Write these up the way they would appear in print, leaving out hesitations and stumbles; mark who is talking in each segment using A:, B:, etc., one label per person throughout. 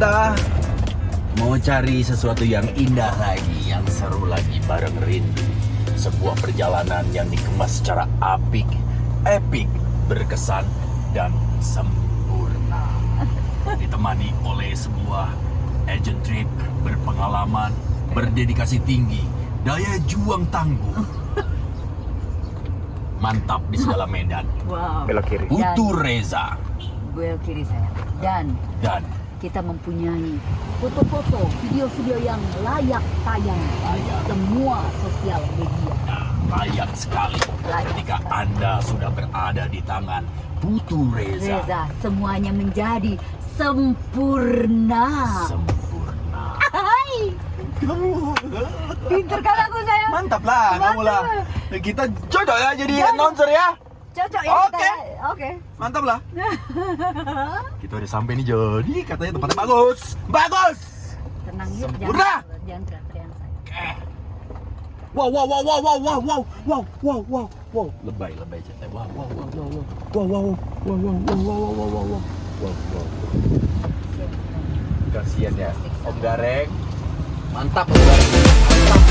A: kita mau cari sesuatu yang indah lagi, yang seru lagi bareng Rindu. Sebuah perjalanan yang dikemas secara apik, epic, berkesan, dan sempurna. Ditemani oleh sebuah agent trip berpengalaman, berdedikasi tinggi, daya juang tangguh. Mantap di segala medan.
B: Wow.
C: Belok kiri.
A: Putu Reza.
B: Belok kiri saya. Dan kita mempunyai foto-foto, video-video yang layak tayang di semua sosial media.
A: Layak sekali ketika Anda sudah berada di tangan Putu Reza.
B: Semuanya menjadi sempurna.
A: Sempurna.
B: Hai. Pinter kan aku saya.
A: Mantap lah, kamu lah. Kita cocok ya jadi announcer ya.
B: Cocok ya.
A: Oke.
B: Oke.
A: Mantap lah. Kita udah sampai nih, jadi katanya tempatnya bagus. Bagus.
B: Tenang ya.
A: Sempurna.
B: Jangan teriak-teriak saya.
A: Wow. Lebay cetek. Wow. Kasian ya, Om Gareng. Mantap Om Gareng. Mantap.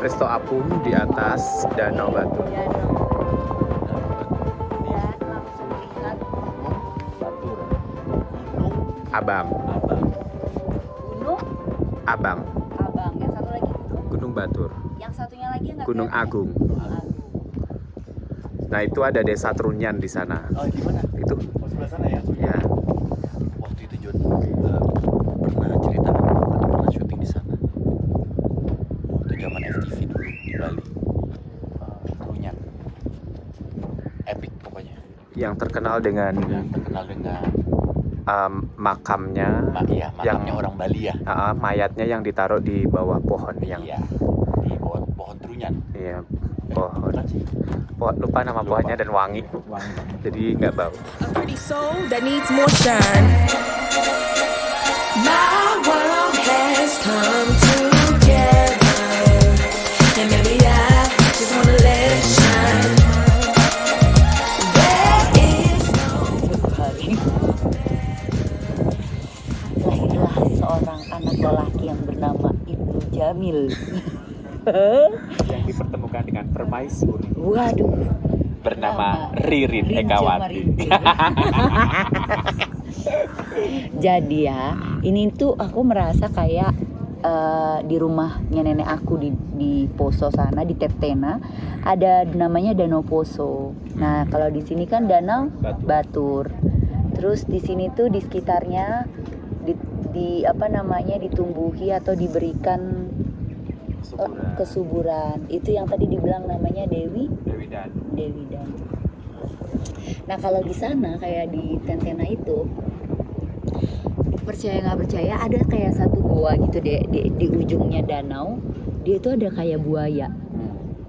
C: Resto apung di atas Danau Batu.
B: Dan langsung lihat
A: Batur.
C: Abang.
B: Gunung
C: Abang.
B: Abang. Yang satu lagi
C: Gunung Batur.
B: Yang satunya lagi enggak.
C: Gunung Agung. Nah itu ada desa Trunyan di sana.
A: Oh, di mana?
C: Itu.
A: Oh, sebelah sana ya.
C: Ya.
A: Waktu itu Jod pernah cerita atau pernah syuting di sana. Waktu zaman FTV dulu di Bali. Trunyan. Epic pokoknya.
C: Yang terkenal dengan makamnya.
A: Makamnya orang Bali ya.
C: Mayatnya yang ditaruh di bawah pohon yang.
A: Iya. Di bawah pohon Trunyan.
C: Iya. Pohon. Lupa nama pohonnya dan wangi. Jadi nggak bau.
D: A pretty soul that needs more shine. My world has come together, and maybe I just wanna let it shine. There is no
B: Lahirlah seorang anak lelaki yang bernama Ibnu Jamil.
C: Yang dipertemukan dengan permaisuri
B: Waduh.
C: bernama Ririn Ekawati.
B: Jadi ya, ini tuh aku merasa kayak di rumahnya nenek aku di Poso sana, di Tertena, ada namanya Danau Poso. Nah, kalau di sini kan Danau Batur. Terus di sini tuh di sekitarnya ditumbuhi atau diberikan kesuburan. Itu yang tadi dibilang namanya Dewi
C: Dan
B: Dan. Nah kalau di sana kayak di Tentena itu, percaya nggak percaya ada kayak satu goa gitu deh di ujungnya danau. Dia itu ada kayak buaya.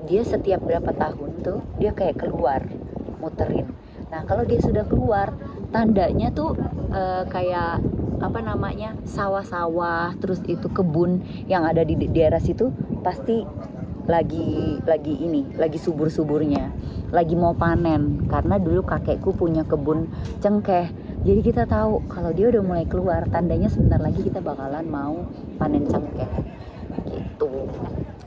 B: Dia setiap berapa tahun tuh dia kayak keluar muterin. Nah kalau dia sudah keluar, tandanya tuh kayak apa namanya, sawah-sawah, terus itu kebun yang ada di daerah situ pasti lagi subur-suburnya, lagi mau panen. Karena dulu kakekku punya kebun cengkeh, jadi kita tahu kalau dia udah mulai keluar, tandanya sebentar lagi kita bakalan mau panen cengkeh gitu.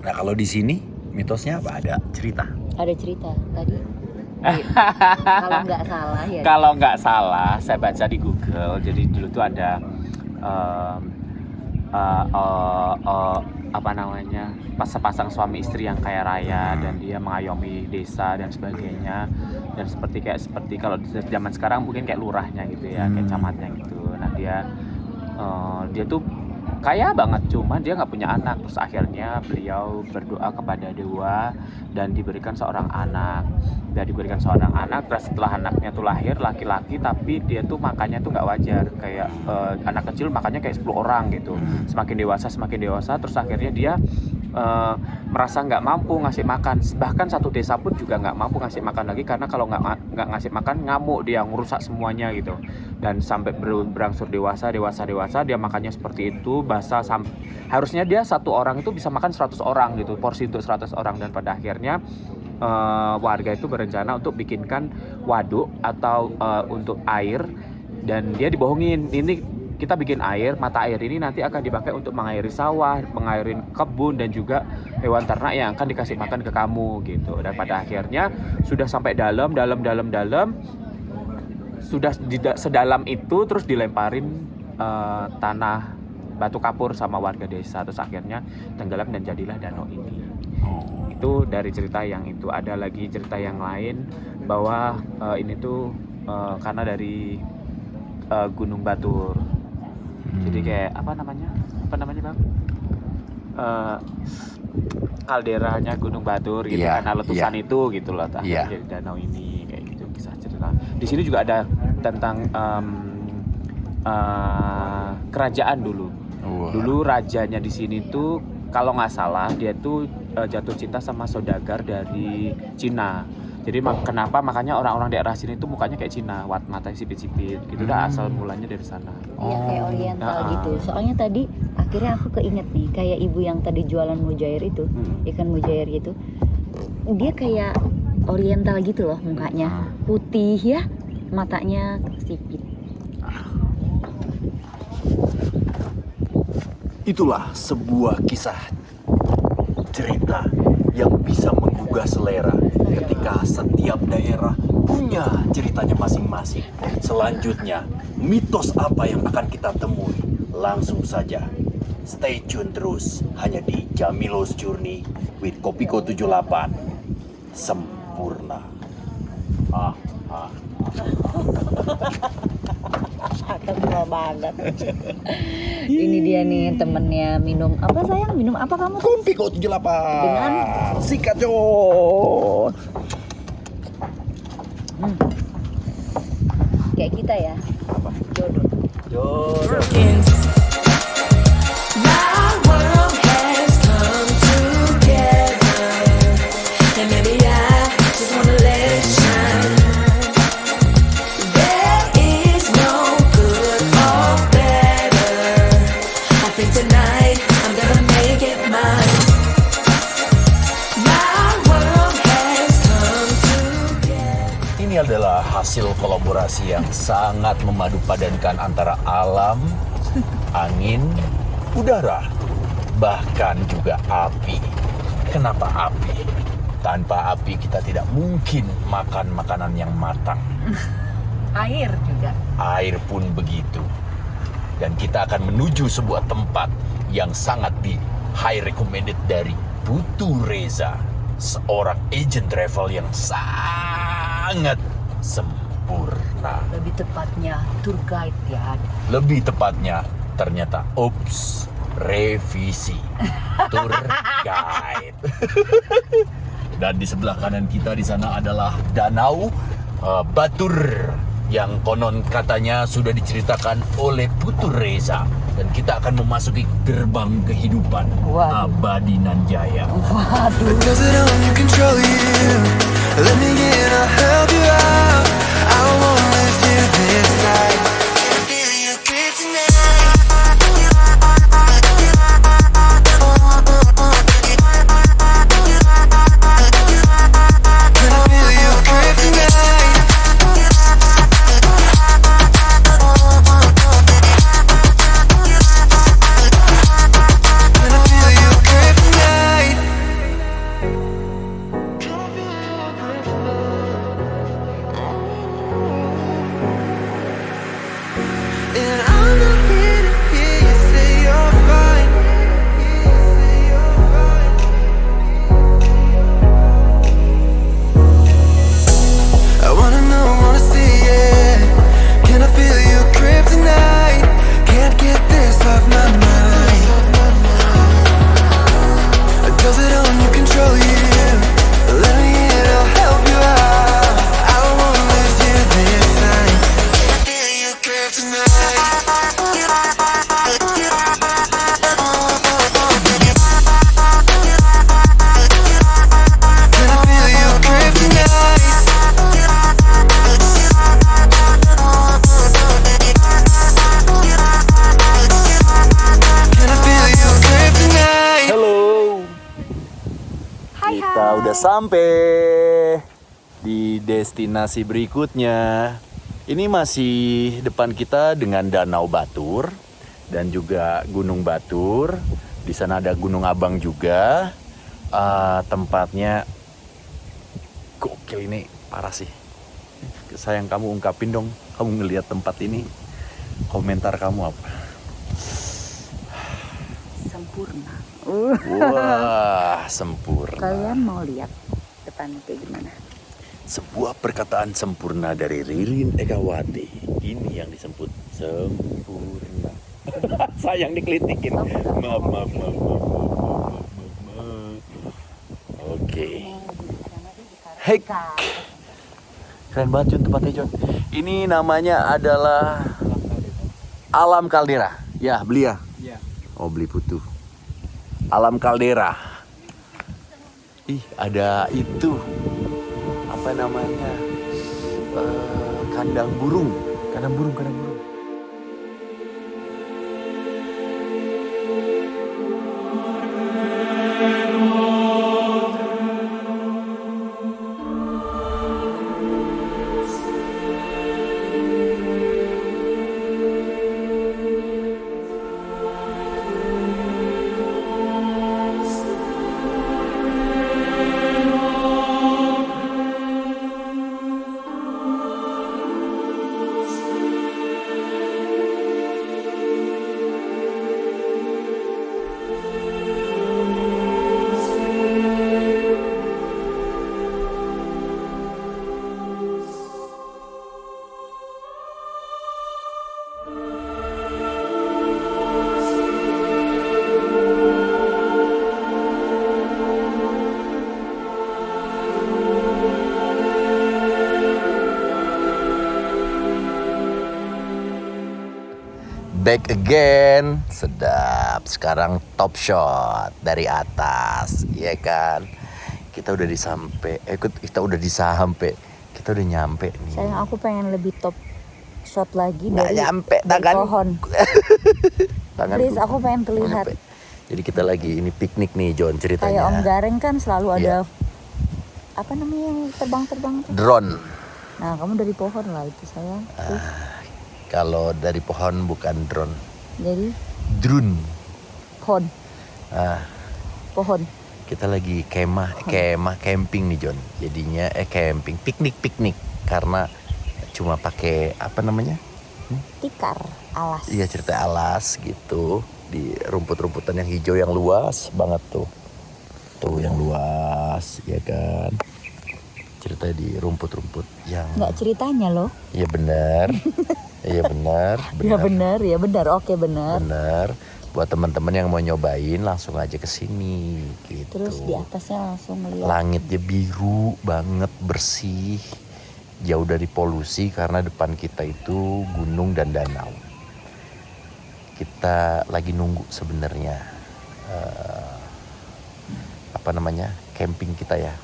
A: Nah kalau di sini mitosnya apa? Ada cerita?
B: Ada cerita tadi. Kalau nggak salah ya.
C: kalau nggak salah saya baca di Google, jadi dulu tuh ada apa namanya, sepasang suami istri yang kaya raya dan dia mengayomi desa dan sebagainya, dan seperti kalau di zaman sekarang mungkin kayak lurahnya gitu ya, kayak camatnya gitu. Nah dia tuh kaya banget, cuma dia nggak punya anak. Terus akhirnya beliau berdoa kepada dewa dan diberikan seorang anak. Dan setelah anaknya tuh lahir laki-laki, tapi dia tuh makannya tuh nggak wajar, kayak anak kecil makannya kayak 10 orang gitu. Semakin dewasa, terus akhirnya dia merasa nggak mampu ngasih makan. Bahkan satu desa pun juga nggak mampu ngasih makan lagi, karena kalau nggak ngasih makan ngamuk, dia ngerusak semuanya gitu. Dan sampai berangsur dewasa dia makannya seperti itu, harusnya dia satu orang itu bisa makan 100 orang gitu, porsi untuk 100 orang. Dan pada akhirnya warga itu berencana untuk bikinkan waduk atau untuk air, dan dia dibohongin, ini kita bikin air, mata air ini nanti akan dipakai untuk mengairi sawah, mengairi kebun, dan juga hewan ternak yang akan dikasih makan ke kamu gitu. Dan pada akhirnya sudah sampai dalam, sudah sedalam itu, terus dilemparin tanah batu kapur sama warga desa, terus akhirnya tenggelam dan jadilah danau ini. Itu dari cerita yang itu. Ada lagi cerita yang lain bahwa ini tuh karena dari Gunung Batur. Jadi kayak apa namanya bang, kalderanya Gunung Batur gitu, karena letusan itu gitu loh, jadi danau ini kayak gitu kisah cerita. Di sini juga ada tentang kerajaan dulu. Dulu rajanya di sini tuh kalau nggak salah dia tuh jatuh cinta sama saudagar dari Cina. Jadi kenapa makanya orang-orang daerah sini tuh mukanya kayak Cina, matanya sipit-sipit gitu. Dah asal mulanya dari sana.
B: Iya kayak oriental gitu. Soalnya tadi akhirnya aku keinget nih, kayak ibu yang tadi jualan mujair itu, ikan mujair gitu. Dia kayak oriental gitu loh mukanya, putih ya, matanya sipit.
A: Itulah sebuah kisah cerita yang bisa menggugah selera ketika setiap daerah punya ceritanya masing-masing. Selanjutnya, mitos apa yang akan kita temui? Langsung saja stay tune terus hanya di Jamilo's Journey with Kopiko 78. Sempurna.
B: Tebal banget. Ini dia nih temennya. Minum apa sayang? Minum apa kamu?
A: Kopiko 78
B: Dengan
A: sikat John.
B: Kayak kita ya.
A: Apa?
B: Jodoh.
D: Perkins. My world has come together, and maybe I just wanna let it shine. There is no good or better. I think tonight I'm gonna make it mine. My world has come together.
A: Ini adalah hasil kolaborasi yang sangat memadupadankan antara alam, angin, udara, bahkan juga api. Kenapa api? Tanpa api kita tidak mungkin makan makanan yang matang.
B: Air juga.
A: Air pun begitu. Dan kita akan menuju sebuah tempat yang sangat di high recommended dari Putu Reza, seorang agent travel yang sangat sempurna.
B: Lebih tepatnya tour guide ya.
A: Lebih tepatnya ternyata revisi tour guide. Dan di sebelah kanan kita di sana adalah Danau Batur yang konon katanya sudah diceritakan oleh Putu Reza, dan kita akan memasuki gerbang kehidupan
B: Waduh.
A: abadi nan jaya.
B: Waduh.
E: Does it only control you? Let me in, I'll help you out. I won't lose you this time. Can I feel your grip tonight? Can I feel your grip tonight? Can I feel your grip tonight? And I'm not here to hear you say you're fine. I wanna know, wanna see it. Can I feel your grip tonight? Can't get this off my mind. Does it only control you? Let me in, I'll help you out. I won't lose you this time. Can I feel your grip tonight? Can I feel your grip tonight? Can I feel your grip tonight?
A: Halo.
B: Hai,
A: Kita udah sampai di destinasi berikutnya. Ini masih depan kita dengan Danau Batur dan juga Gunung Batur. Di sana ada Gunung Abang juga. Tempatnya gokil, ini parah sih. Sayang, kamu ungkapin dong, kamu ngelihat tempat ini, komentar kamu apa?
B: Sempurna.
A: Wah, sempurna.
B: Kalian mau lihat depannya kayak gimana?
A: Sebuah perkataan sempurna dari Ririn Egawati. Ini yang disebut sempurna. Sayang dikelitikin. Maaf. Oke. Hek. Keren banget Jun tempatnya Jun. Ini namanya adalah Alam Kaldera. Ya, beli ya?
C: Iya.
A: Oh, beli putu. Alam Kaldera. Ih, ada itu. Apa namanya? Kandang burung. Kandang burung. Back again, sedap. Sekarang top shot dari atas, ya kan? Kita udah nyampe nih.
B: Sayang, aku pengen lebih top shot lagi
A: Nggak
B: dari,
A: nyampe
B: dari
A: tangan.
B: pohon.
A: Tanganku.
B: Please, aku pengen terlihat.
A: Nyampe. Jadi kita lagi ini piknik nih, John, ceritanya.
B: Kayak Om Gareng kan selalu ada
A: Iya.
B: apa namanya yang terbang-terbang tuh.
A: Drone.
B: Nah, kamu dari pohon lah itu sayang.
A: Kalau dari pohon bukan drone,
B: Jadi
A: drone.
B: pohon,
A: Ah,
B: pohon.
A: kita lagi kemah camping nih, John. Jadinya camping, piknik karena cuma pakai apa namanya?
B: Tikar, alas.
A: Iya, cerita alas gitu di rumput-rumputan yang hijau yang luas banget tuh. Tuh yang luas, ya kan? Cerita di rumput-rumput yang
B: Nggak ceritanya loh.
A: Iya benar. Iya benar.
B: Ya benar, ya benar. Oke, benar.
A: Benar. Buat teman-teman yang mau nyobain langsung aja ke sini gitu.
B: Terus di atasnya langsung ngeliat
A: Langitnya biru banget, bersih, jauh dari polusi karena depan kita itu gunung dan danau. Kita lagi nunggu sebenarnya camping kita ya.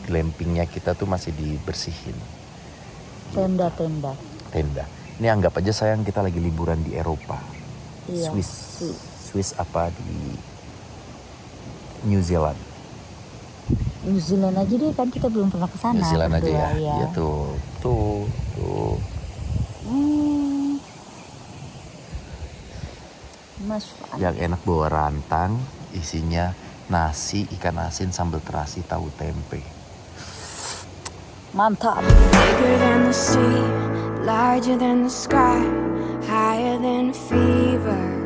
A: Glampingnya kita tuh masih dibersihin.
B: tenda-tenda.
A: Tenda. Ini anggap aja sayang kita lagi liburan di Eropa.
B: Iya.
A: Swiss apa di New Zealand.
B: New Zealand aja deh, kan kita belum pernah ke sana.
A: New Zealand aja
B: berdua,
A: ya. Iya tuh.
B: Mas Fan.
A: Yang enak bawa rantang, isinya nasi, ikan asin, sambal terasi, tahu tempe.
B: Mantap.
D: Bigger than the sea, larger than the sky, higher than fever.